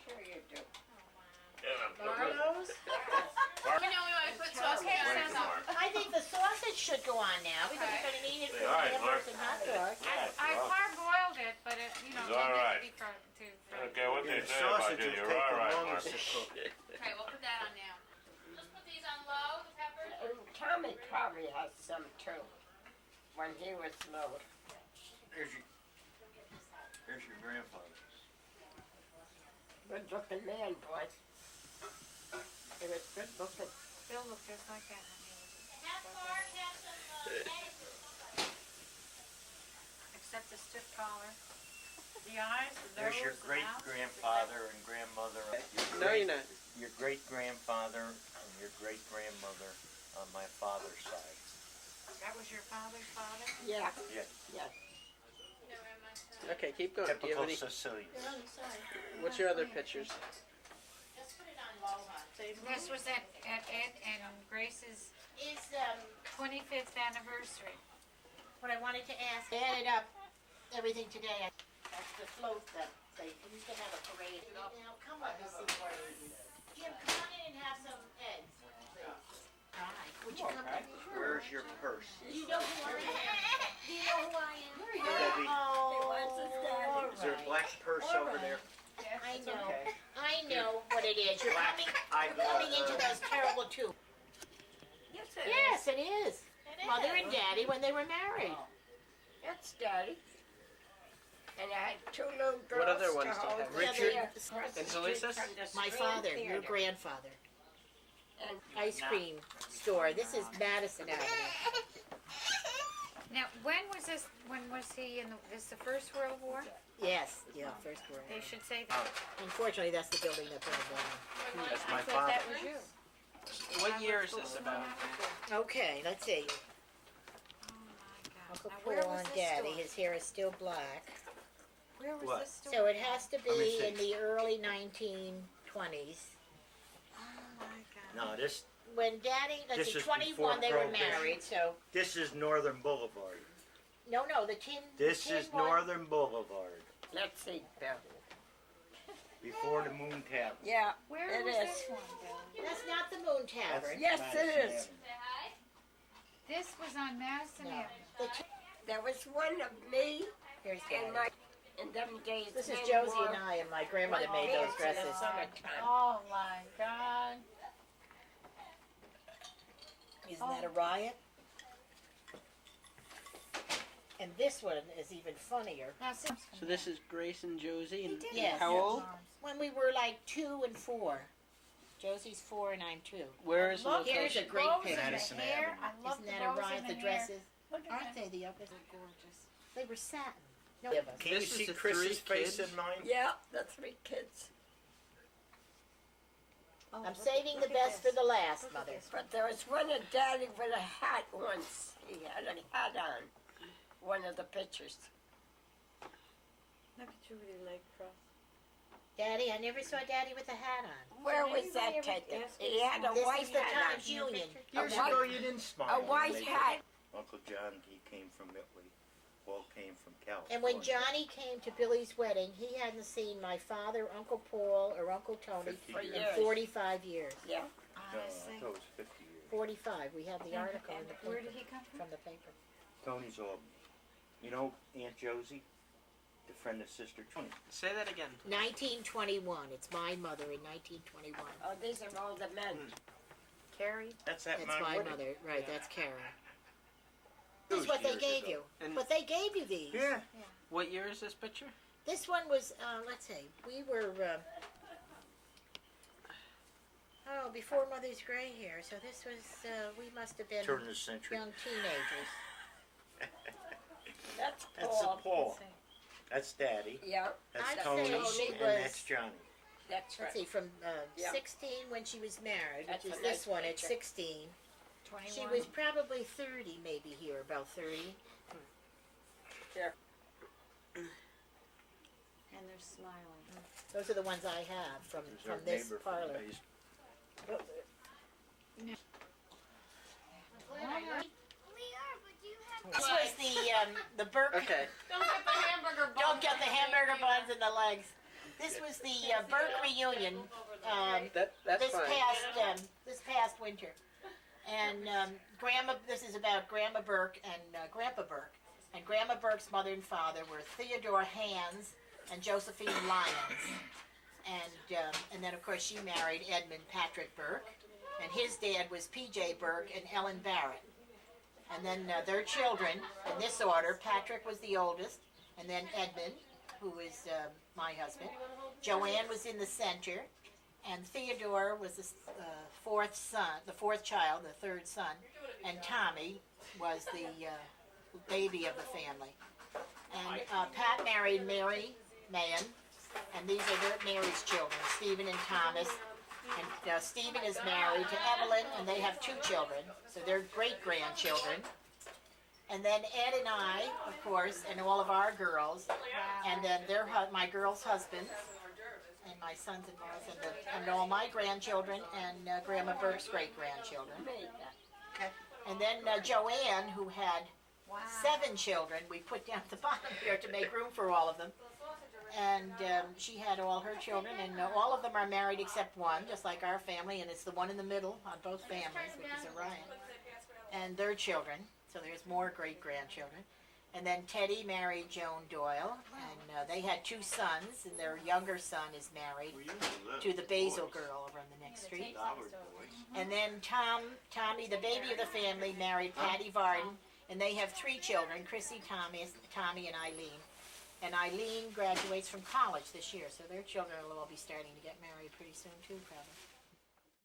Sure you do. Marlowe's? You know we want to put sausage on top. I think the sausage should go on now because we're going to need it for hamburgers and hot dogs. I hard-boiled it, but it, you know, It's all right. needs to be fry. Okay, what they The say about sausage you? will You're take all the right, longest Mark. to cook. Okay, we'll put that on now. Let's put these on low, the peppers. Tommy probably has some too, when he was little. Here's your grandfather. Good looking man, boy. He was good looking. Bill looked just like that. Have pork, have some eggs. Except the stiff collar. The eyes, the There's nose, your the great mouth. grandfather and grandmother. No, you're not. Your great grandfather and your great grandmother on my father's side. That was your father's father? Yeah, Yeah, yeah. Okay, keep going. Do you typical have any? Sicilian. Oh, sorry. What's your other pictures? Just put it on low, hon. This was at Ed and Grace's Is, 25th anniversary. what I wanted to ask, I added up everything today. That's the float that they used to have a parade. Now, come on, Missy. Jim, come on in and have some eggs, please. All right. Would you come in? Where's your purse? Do you know who I am? Do you know who I am? Debbie, Oh, is there a all black purse All over right. there? I know. Okay. I know what it is. You're Black coming into those terrible two. Yes, Yes, it is. Mother and Daddy when they were married. That's Daddy. And I had two little girls. What other ones to do you hold have? the Richard other and across the Salisa's? street from the My Screen father, your Theater. grandfather. And Ice cream store. This is Madison Avenue. Now, when was this? When was he in this the First World War? Yes, yeah, First World. They should say that. Unfortunately, that's the building that burned down. That's I my thought that father. was you. What year is this about? Okay, let's see. Oh my God. Uncle Now, where Paul was and this Daddy. store? His hair is still black. Where was What? this store? So it has to me be see. in the early 1920s. Oh my God. No, this When Daddy, let's This see, is 21 before they were Prohibition. married, so, is Northern Boulevard. no, the tin. This tin is one- Northern Boulevard. let's see, Bill. Before the Moon Tavern. Yeah, Where it was is. this one, Bill? That's not the Moon Tavern. Yes, it Madison is. Avenue. This was on Madison No. Avenue. The tin- There was one of me Here's and Daddy. my, in them days. This is men Josie wore and I, and my grandmother white made those pants in the dresses. summertime. Oh my God. Isn't that a riot? And this one is even funnier. Now, see, So this is Grace and Josie. And Yes. how old? When we were like 2 and 4. Josie's 4 and I'm 2. Where is the look, Here's location? a great bows in picture. the Madison hair. Avenue. I love Isn't the that a bows in riot? the The hair. dresses. Look at Aren't that. they the uppers? Gorgeous. They were satin. No, of us. Can you This is see the Chris's three face kids? in mine? Yeah, the 3 kids. Oh, I'm look- saving the look at best for this. the last, Look at Mother. this. But there was one of Daddy with a hat once. He had a hat on. One of the pictures. Look at you with your leg crossed. Daddy, I never saw Daddy with a hat on. Where Did was that anybody ever taken? ask He us had a This white is the hat Times Union. Years white- ago you didn't smile. on. A white when they- hat. Uncle John, he came from Italy. Paul came from California. And when Johnny came to Billy's wedding, he hadn't seen my father, Uncle Paul, or Uncle Tony 50 For years. in years. 45 years. Yeah. No, I Honestly. thought it was 50 years. 45. We have the article in the paper. Where did he come from? From the paper. Tony's Albany. You know Aunt Josie? The friend of Sister Tony. Say that again. 1921. It's my mother in 1921. Oh, these are all the men. Carrie. That's at That's Mount my Woody. mother. Right, that's Karen. This Those is what they years gave ago. you. And- But they gave you these. Yeah. What year is this picture? This one was, let's see, we were, before Mother's gray hair. So this was, we must have been Turn of the century. young teenagers. That's That's Paul. Paul. That's Daddy. Yeah, That's I'd Tony. say she And was- that's Johnny. that's Let's right. see, from Yeah. 16 when she was married, That's which is a this nice one at picture. 16. 21. She was probably 30 maybe here, about 30. Here. And they're smiling. Those are the ones I have from There's our this neighbor parlor. from Mays. This was the burger. Okay. Don't get the hamburger bun. Don't get the hamburger buns and the legs. This was the Burke reunion That's fine. this past winter, and this is about Grandma Burke and Grandpa Burke. And Grandma Burke's mother and father were Theodore Hands and Josephine Lyons, and then of course she married Edmund Patrick Burke, and his dad was P.J. Burke and Ellen Barrett. And then their children, in this order, Patrick was the oldest, and then Edmund, who is my husband. Joanne was in the center, and Theodore was the fourth child, the third son, and Tommy was the baby of the family. And Pat married Mary Mahan, and these are Mary's children, Stephen and Thomas. And Stephen is married to Evelyn, and they have 2 children, so they're great-grandchildren. And then Ed and I, of course, and all of our girls, and then my girls' husbands, and my sons-in-laws, and all my grandchildren, and Grandma Burke's great-grandchildren. And then Joanne, who had 7 children, we put down at the bottom here to make room for all of them. And she had all her children, and all of them are married except one, just like our family, and it's the one in the middle on both families, which is Orion, and their children. So there's more great-grandchildren. And then Teddy married Joan Doyle, and they had 2 sons, and their younger son is married to the Basil girl over on the next street. And then Tommy, the baby of the family, married Patty Varden, and they have 3 children, Chrissy, Tommy, and Eileen. And Eileen graduates from college this year, so their children will all be starting to get married pretty soon too, probably.